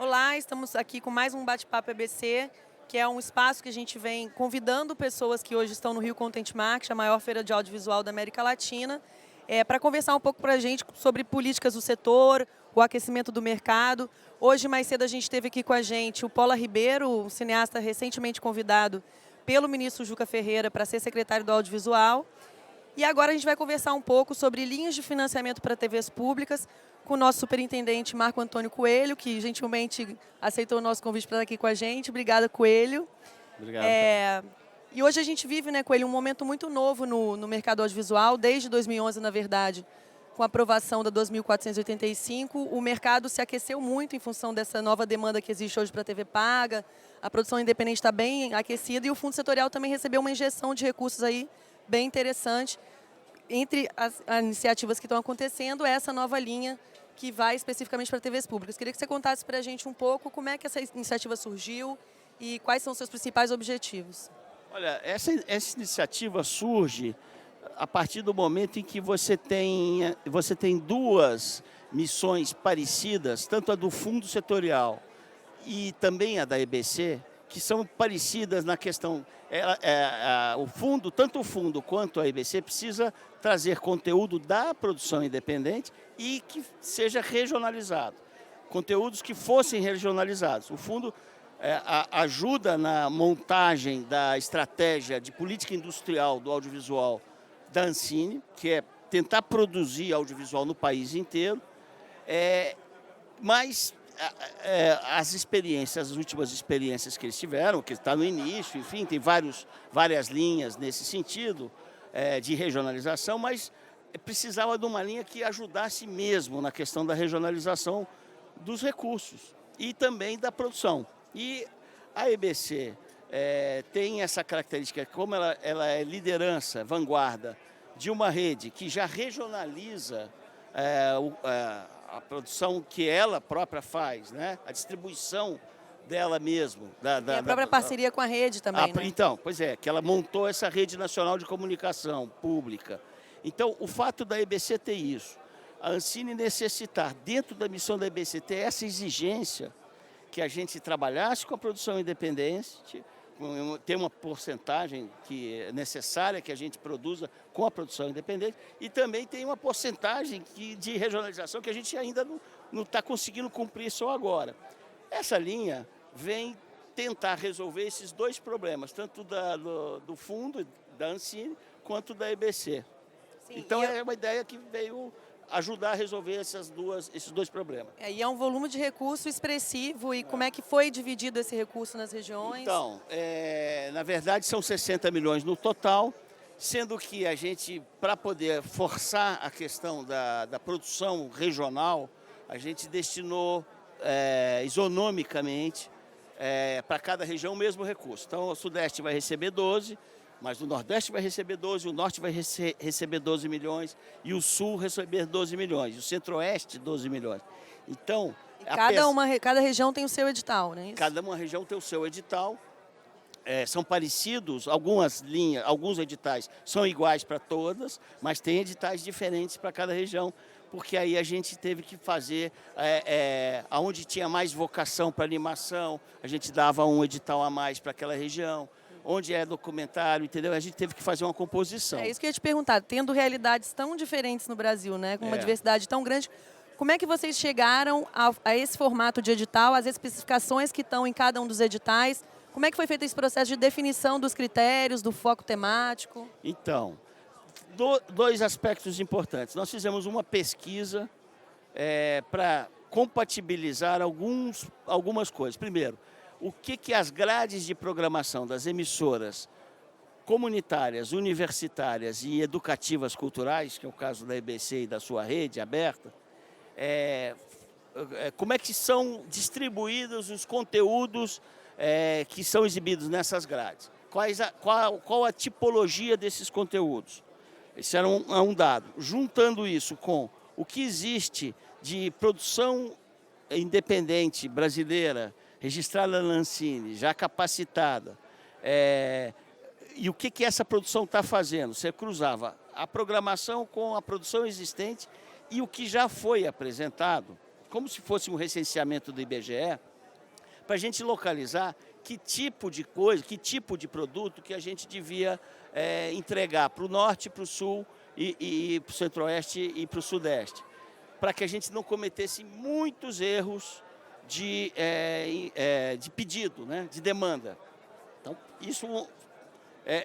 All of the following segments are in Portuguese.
Olá, estamos aqui com mais um Bate-Papo EBC, que é um espaço que a gente vem convidando pessoas que hoje estão no Rio Content Market, a maior feira de audiovisual da América Latina, para conversar um pouco para a gente sobre políticas do setor, o aquecimento do mercado. Hoje, mais cedo, a gente teve aqui com a gente o Paula Ribeiro, um cineasta recentemente convidado pelo ministro Juca Ferreira para ser secretário do audiovisual. E agora a gente vai conversar um pouco sobre linhas de financiamento para TVs públicas com o nosso superintendente Marco Antônio Coelho, que gentilmente aceitou o nosso convite para estar aqui com a gente. Obrigada, Coelho. Obrigado. E hoje a gente vive, né, Coelho, um momento muito novo no mercado audiovisual, desde 2011, na verdade, com a aprovação da 2485, o mercado se aqueceu muito em função dessa nova demanda que existe hoje para a TV paga, a produção independente está bem aquecida e o Fundo Setorial também recebeu uma injeção de recursos aí bem interessante. Entre as iniciativas que estão acontecendo, é essa nova linha que vai especificamente para TVs públicas. Queria que você contasse para a gente um pouco como é que essa iniciativa surgiu e quais são os seus principais objetivos. Olha, essa iniciativa surge a partir do momento em que você tem duas missões parecidas, tanto a do Fundo Setorial e também a da EBC, que são parecidas na questão. O fundo, tanto o fundo quanto a EBC, precisa trazer conteúdo da produção independente e que seja regionalizado. Conteúdos que fossem regionalizados. O fundo ajuda na montagem da estratégia de política industrial do audiovisual da Ancine, que é tentar produzir audiovisual no país inteiro, mas as últimas experiências que eles tiveram, que está no início, enfim, tem várias linhas nesse sentido de regionalização, mas precisava de uma linha que ajudasse mesmo na questão da regionalização dos recursos e também da produção. E a EBC tem essa característica, como ela é liderança, vanguarda de uma rede que já regionaliza a produção que ela própria faz, né? A distribuição dela mesmo. E a própria parceria com a rede também, né? Então, pois é, que ela montou essa rede nacional de comunicação pública. Então, o fato da EBC ter isso, a Ancine necessitar, dentro da missão da EBC, ter essa exigência que a gente trabalhasse com a produção independente, ter uma porcentagem que é necessária que a gente produza com a produção independente e também tem uma porcentagem de regionalização que a gente ainda não está conseguindo cumprir só agora. Essa linha vem tentar resolver esses dois problemas, tanto do fundo, da Ancine, quanto da EBC. Sim, então é uma ideia que veio ajudar a resolver esses dois problemas. E é um volume de recurso expressivo. E como é que foi dividido esse recurso nas regiões? Então, na verdade, são 60 milhões no total, sendo que a gente, para poder forçar a questão da produção regional, a gente destinou isonomicamente para cada região o mesmo recurso. Então, o Sudeste vai receber 12, mas o Nordeste vai receber 12, o Norte vai receber 12 milhões e o Sul receber 12 milhões, o Centro-Oeste 12 milhões. Então, cada região tem o seu edital, né? Cada uma região tem o seu edital, são parecidos, alguns editais são iguais para todas, mas tem editais diferentes para cada região, porque aí a gente teve que fazer, onde tinha mais vocação para animação, a gente dava um edital a mais para aquela região. Onde é documentário, entendeu? A gente teve que fazer uma composição. É isso que eu ia te perguntar, tendo realidades tão diferentes no Brasil, né, com uma diversidade tão grande, como é que vocês chegaram a esse formato de edital, as especificações que estão em cada um dos editais? Como é que foi feito esse processo de definição dos critérios, do foco temático? Então, dois aspectos importantes. Nós fizemos uma pesquisa para compatibilizar algumas coisas. Primeiro, o que as grades de programação das emissoras comunitárias, universitárias e educativas culturais, que é o caso da EBC e da sua rede aberta, como é que são distribuídos os conteúdos que são exibidos nessas grades? Qual a tipologia desses conteúdos? Esse era um dado. Juntando isso com o que existe de produção independente brasileira, registrada na Ancine, já capacitada, e o que essa produção está fazendo? Você cruzava a programação com a produção existente e o que já foi apresentado, como se fosse um recenseamento do IBGE, para a gente localizar que tipo de coisa, que tipo de produto que a gente devia entregar para o norte, para o sul e para o centro-oeste e para o sudeste, para que a gente não cometesse muitos erros de pedido, né, de demanda. Então, isso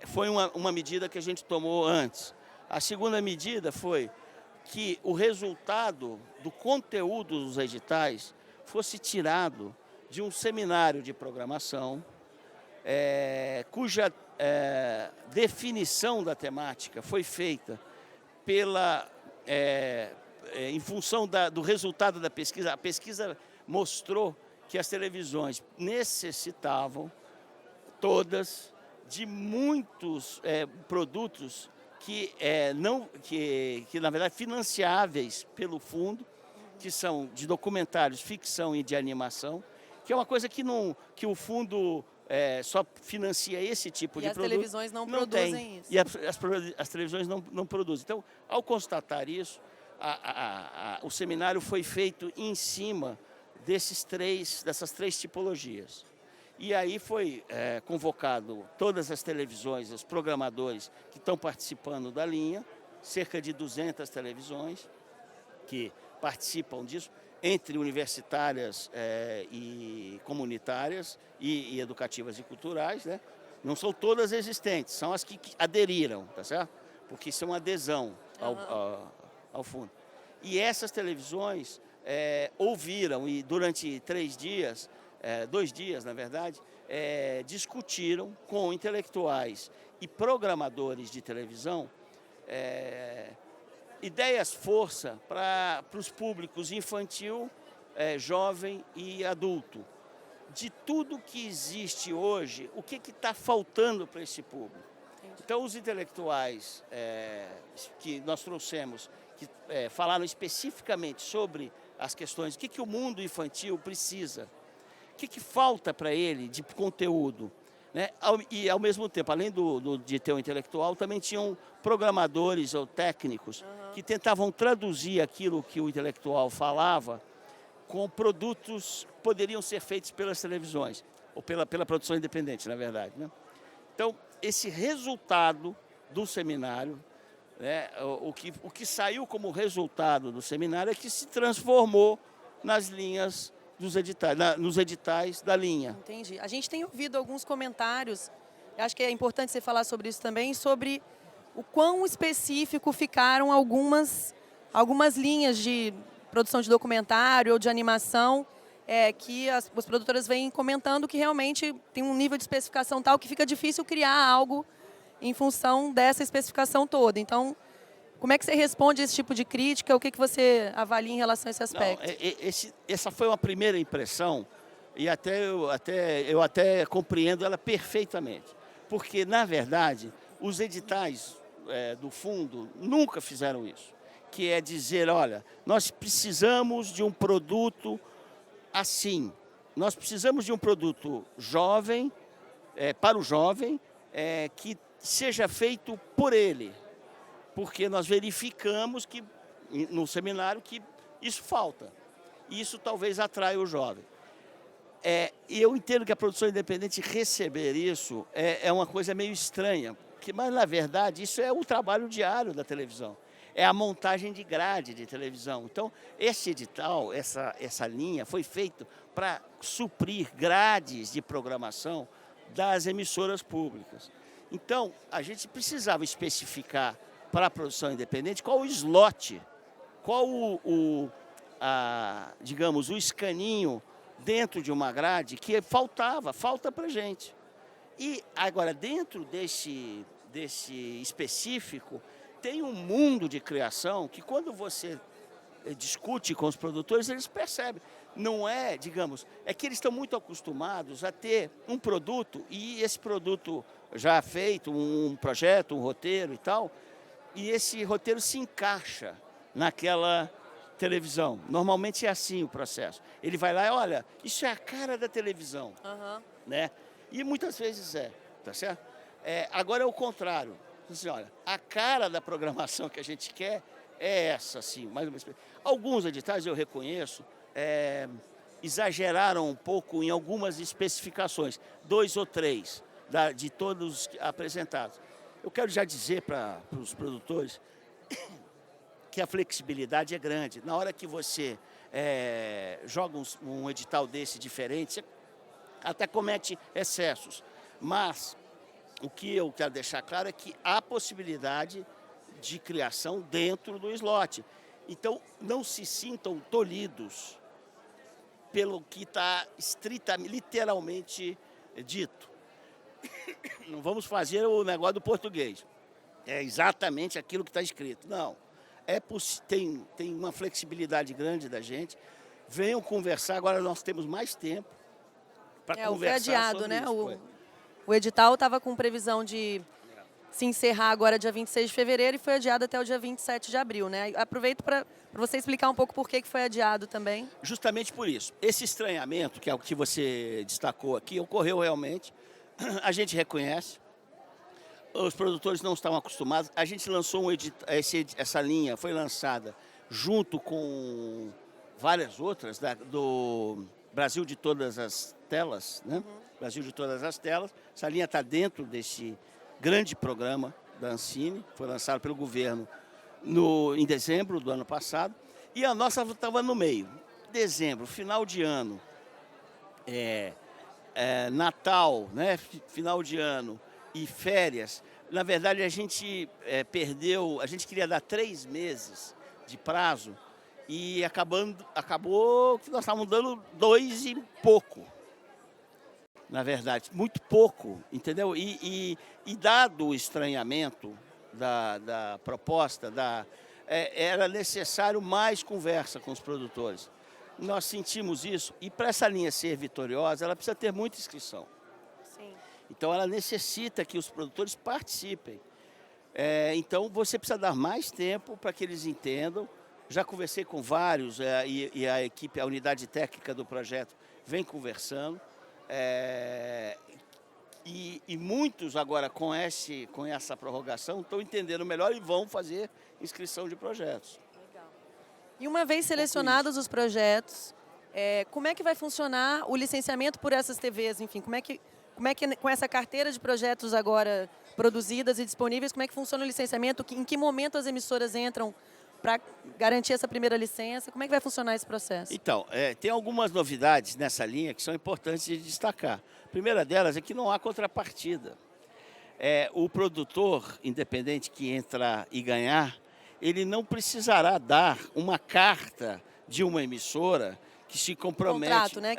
foi uma medida que a gente tomou antes. A segunda medida foi que o resultado do conteúdo dos editais fosse tirado de um seminário de programação, cuja definição da temática foi feita em função do resultado da pesquisa. A pesquisa mostrou que as televisões necessitavam, todas, de muitos produtos que na verdade, financiáveis pelo fundo, que são de documentários, ficção e de animação, que é uma coisa que o fundo só financia esse tipo de produto. E as televisões não produzem isso. E as televisões não produzem. Então, ao constatar isso, o seminário foi feito em cima dessas três tipologias. E aí foi convocado todas as televisões, os programadores que estão participando da linha, cerca de 200 televisões que participam disso, entre universitárias e comunitárias e educativas e culturais, né? Não são todas existentes, são as que aderiram, tá certo? Porque isso é uma adesão ao fundo. E essas televisões ouviram e durante 3 dias, 2 dias, na verdade, discutiram com intelectuais e programadores de televisão ideias-força para os públicos infantil, jovem e adulto. De tudo que existe hoje, o que está faltando para esse público? Entendi. Então, os intelectuais que nós trouxemos, que falaram especificamente sobre as questões, o que o mundo infantil precisa, o que falta para ele de conteúdo, né? E, ao mesmo tempo, além de ter um intelectual, também tinham programadores ou técnicos que tentavam traduzir aquilo que o intelectual falava com produtos que poderiam ser feitos pelas televisões, ou pela produção independente, na verdade, né? Então, esse resultado do seminário, né, o que saiu como resultado do seminário é que se transformou nas linhas dos editais, nos editais da linha. Entendi. A gente tem ouvido alguns comentários, acho que é importante você falar sobre isso também, sobre o quão específico ficaram algumas linhas de produção de documentário ou de animação, que as produtoras vêm comentando que realmente tem um nível de especificação tal que fica difícil criar algo em função dessa especificação toda. Então, como é que você responde esse tipo de crítica? O que você avalia em relação a esse aspecto? Não, essa foi uma primeira impressão e eu até compreendo ela perfeitamente. Porque, na verdade, os editais do fundo nunca fizeram isso. Que é dizer, olha, nós precisamos de um produto assim. Nós precisamos de um produto jovem, para o jovem, que seja feito por ele. Porque nós verificamos que, no seminário, que isso falta. E isso talvez atraia o jovem. E eu entendo que a produção independente receber isso é uma coisa meio estranha. Mas, na verdade, isso é o trabalho diário da televisão. É a montagem de grade de televisão. Então, esse edital, essa linha, foi feito para suprir grades de programação das emissoras públicas. Então, a gente precisava especificar para a produção independente qual o slot, qual digamos, o escaninho dentro de uma grade que falta para a gente. E agora, dentro desse específico, tem um mundo de criação que quando você discute com os produtores, eles percebem. Não é, digamos, é que eles estão muito acostumados a ter um produto e esse produto já feito, um projeto, um roteiro e tal, e esse roteiro se encaixa naquela televisão. Normalmente é assim o processo. Ele vai lá e olha, isso é a cara da televisão, né? E muitas vezes tá certo? Agora é o contrário. Assim, olha, a cara da programação que a gente quer é essa, assim, mais ou menos. Alguns editais eu reconheço, exageraram um pouco em algumas especificações, 2 ou 3 de todos apresentados. Eu quero já dizer para os produtores que a flexibilidade é grande. Na hora que você joga um edital desse diferente, você até comete excessos. Mas o que eu quero deixar claro é que há possibilidade de criação dentro do slot. Então, não se sintam tolhidos pelo que está literalmente dito. Não vamos fazer o negócio do português. É exatamente aquilo que está escrito. Não. Tem uma flexibilidade grande da gente. Venham conversar. Agora nós temos mais tempo para conversar. Foi adiado, sobre né? isso. O edital estava com previsão de se encerrar agora dia 26 de fevereiro e foi adiado até o dia 27 de abril, né? Aproveito para você explicar um pouco por que foi adiado também. Justamente por isso. Esse estranhamento, que é o que você destacou aqui, ocorreu realmente. A gente reconhece. Os produtores não estavam acostumados. A gente lançou essa linha, foi lançada junto com várias outras do Brasil de Todas as Telas, né? Brasil de Todas as Telas. Essa linha está dentro desse grande programa da Ancine, foi lançado pelo governo em dezembro do ano passado, e a nossa estava no meio. Dezembro, final de ano, Natal, né? Final de ano e férias. Na verdade, a gente a gente queria dar 3 meses de prazo e acabou que nós estávamos dando 2 e pouco. Na verdade, muito pouco, entendeu? E dado o estranhamento da proposta, era necessário mais conversa com os produtores. Nós sentimos isso, e para essa linha ser vitoriosa, ela precisa ter muita inscrição. Sim. Então, ela necessita que os produtores participem. Então, você precisa dar mais tempo para que eles entendam. Já conversei com vários, e a equipe, a unidade técnica do projeto vem conversando. E muitos agora com essa prorrogação estão entendendo melhor e vão fazer inscrição de projetos. Legal. E uma vez selecionados os projetos, como é que vai funcionar o licenciamento por essas TVs? Enfim, como é que com essa carteira de projetos agora produzidas e disponíveis, como é que funciona o licenciamento? Em que momento as emissoras entram para garantir essa primeira licença? Como é que vai funcionar esse processo? Então, tem algumas novidades nessa linha que são importantes de destacar. A primeira delas é que não há contrapartida. O produtor independente que entrar e ganhar, ele não precisará dar uma carta de uma emissora que se compromete. Contrato, né?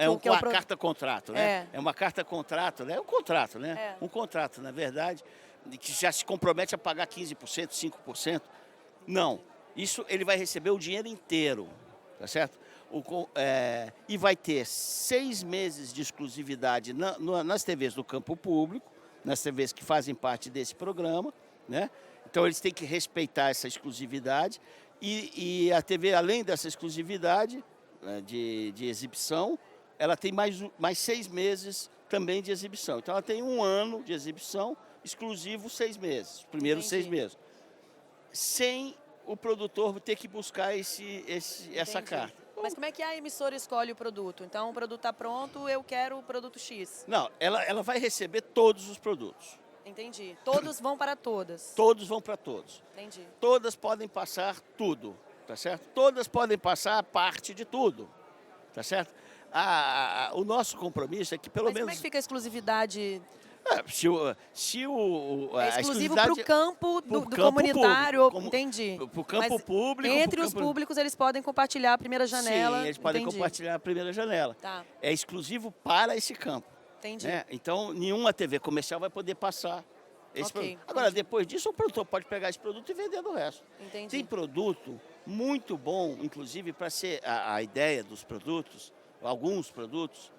Carta-contrato, né? É uma carta-contrato, né? É um contrato, né? Um contrato, na verdade, que já se compromete a pagar 15%, 5%. Não. Isso ele vai receber o dinheiro inteiro, tá certo? E vai ter 6 meses de exclusividade nas TVs do campo público, nas TVs que fazem parte desse programa, né? Então eles têm que respeitar essa exclusividade e a TV, além dessa exclusividade de exibição, ela tem mais 6 meses também de exibição. Então ela tem 1 ano de exibição, exclusivo 6 meses, os primeiros 6 meses. Sem o produtor ter que buscar essa carta. Mas como é que a emissora escolhe o produto? Então, o produto está pronto, eu quero o produto X. Não, ela vai receber todos os produtos. Entendi. Todos vão para todas. Todos vão para todos. Entendi. Todas podem passar tudo, tá certo? Todas podem passar parte de tudo, tá certo? O nosso compromisso é que pelo menos... Como é que fica a exclusividade? É exclusivo para o campo do comunitário, entendi. Para o campo público. Entre os públicos eles podem compartilhar a primeira janela. Sim, eles podem compartilhar a primeira janela. Tá. É exclusivo para esse campo. Entendi. Né? Então, nenhuma TV comercial vai poder passar esse produto. Agora, depois disso, o produtor pode pegar esse produto e vender do resto. Entendi. Tem produto muito bom, inclusive, para ser a ideia dos produtos, alguns produtos,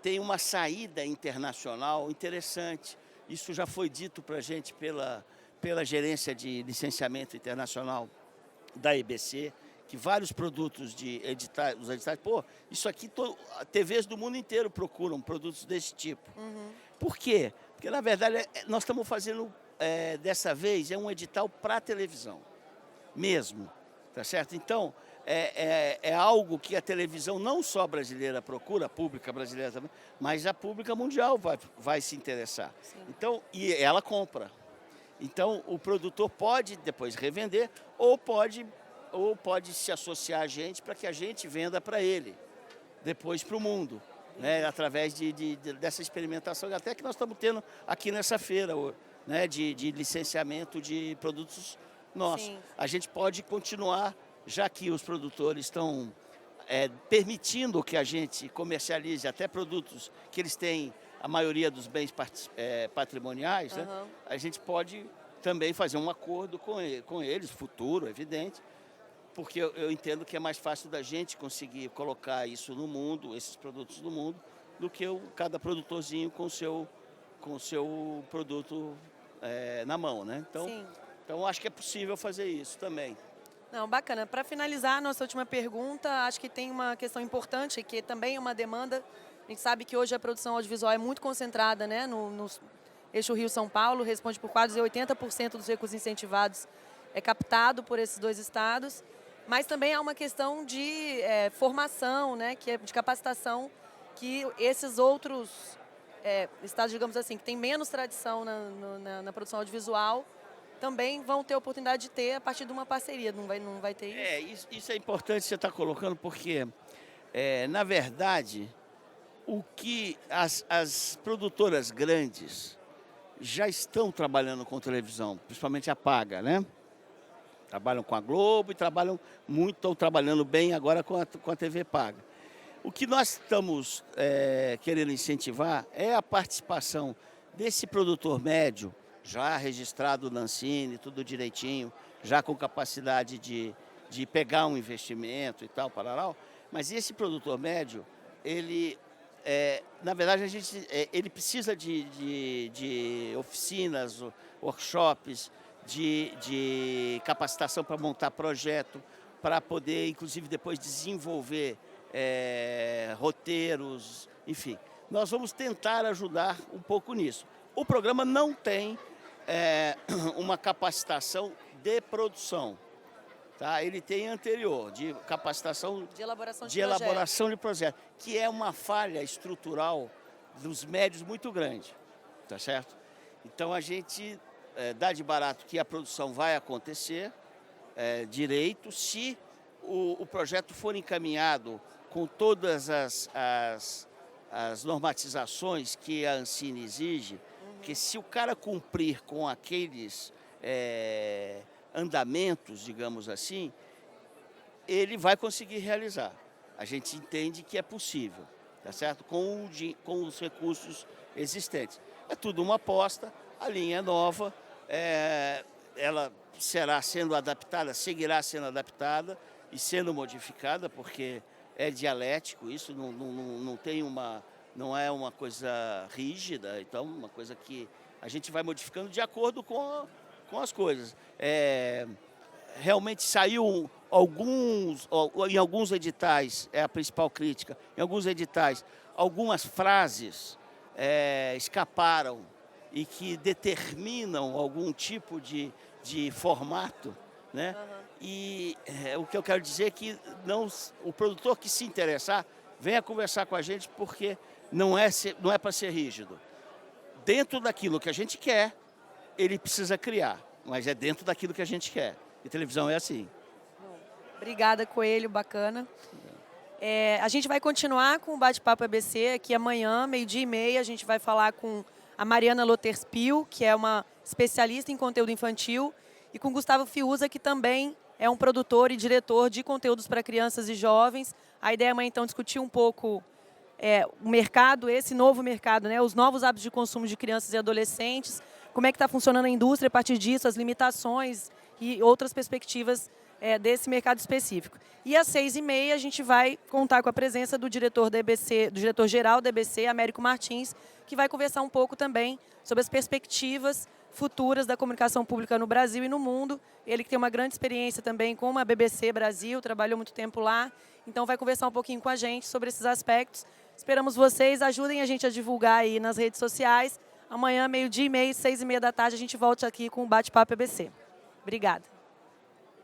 tem uma saída internacional interessante. Isso já foi dito para a gente pela gerência de licenciamento internacional da EBC, que vários produtos os editais, isso aqui, TVs do mundo inteiro procuram produtos desse tipo. Uhum. Por quê? Porque, na verdade, nós estamos fazendo, dessa vez, um edital para televisão, mesmo, tá certo? Então, é algo que a televisão não só brasileira procura, a pública brasileira também, mas a pública mundial vai se interessar. Sim. Então, e ela compra. Então, o produtor pode depois revender ou pode se associar a gente para que a gente venda para ele, depois para o mundo, né, através dessa experimentação, até que nós estamos tendo aqui nessa feira, né, de licenciamento de produtos nossos. Sim. A gente pode continuar, já que os produtores estão permitindo que a gente comercialize até produtos que eles têm a maioria dos bens patrimoniais, né? A gente pode também fazer um acordo com eles, futuro, evidente, porque eu entendo que é mais fácil da gente conseguir colocar isso no mundo, esses produtos no mundo, do que cada produtorzinho com o seu produto na mão, né? Então acho que é possível fazer isso também. Não, bacana. Para finalizar a nossa última pergunta, acho que tem uma questão importante, que também é uma demanda. A gente sabe que hoje a produção audiovisual é muito concentrada, né, no eixo Rio-São Paulo, responde por quase 80% dos recursos incentivados é captado por esses dois estados. Mas também há uma questão de formação, né, de capacitação, que esses outros estados, digamos assim, que têm menos tradição na produção audiovisual, também vão ter a oportunidade de ter a partir de uma parceria, não vai ter isso? Isso é importante você estar colocando, porque, na verdade, o que as produtoras grandes já estão trabalhando com televisão, principalmente a paga, né? Trabalham com a Globo e estão trabalhando bem agora com a TV paga. O que nós estamos querendo incentivar é a participação desse produtor médio, já registrado na Ancine, tudo direitinho, já com capacidade de pegar um investimento e tal, pararau. Mas esse produtor médio, na verdade, ele precisa de oficinas, workshops, de capacitação para montar projeto, para poder, inclusive, depois desenvolver roteiros, enfim. Nós vamos tentar ajudar um pouco nisso. O programa não tem uma capacitação de produção, tá? Ele tem anterior, de capacitação de elaboração de projeto, que é uma falha estrutural dos médios muito grande, tá certo? Então a gente dá de barato que a produção vai acontecer direito, se o projeto for encaminhado com todas as normatizações que a Ancine exige, que se o cara cumprir com aqueles andamentos, digamos assim, ele vai conseguir realizar. A gente entende que é possível, tá certo? Com os recursos existentes. É tudo uma aposta, a linha é nova, ela será sendo adaptada, seguirá sendo adaptada e sendo modificada, porque é dialético, isso não é uma coisa rígida, então uma coisa que a gente vai modificando de acordo com as coisas. Realmente saiu em alguns editais, é a principal crítica, em alguns editais, algumas frases escaparam e que determinam algum tipo de formato, né? E o que eu quero dizer é que o produtor que se interessar, venha conversar com a gente, porque não é para ser rígido. Dentro daquilo que a gente quer, ele precisa criar, mas é dentro daquilo que a gente quer. E televisão é assim. Obrigada, Coelho, bacana. A gente vai continuar com o Bate-Papo ABC aqui amanhã, 12h30, a gente vai falar com a Mariana Loterspil, que é uma especialista em conteúdo infantil, e com o Gustavo Fiuza, que também é um produtor e diretor de conteúdos para crianças e jovens. A ideia é amanhã, então, discutir um pouco o mercado, esse novo mercado, né, os novos hábitos de consumo de crianças e adolescentes, como é que está funcionando a indústria a partir disso, as limitações e outras perspectivas desse mercado específico. E às 6h30 a gente vai contar com a presença do diretor do diretor-geral da EBC, Américo Martins, que vai conversar um pouco também sobre as perspectivas futuras da comunicação pública no Brasil e no mundo. Ele que tem uma grande experiência também com a BBC Brasil, trabalhou muito tempo lá, então vai conversar um pouquinho com a gente sobre esses aspectos. Esperamos vocês, ajudem a gente a divulgar aí nas redes sociais. Amanhã, 12h30, 6h30 da tarde, a gente volta aqui com o Bate-Papo EBC. Obrigada.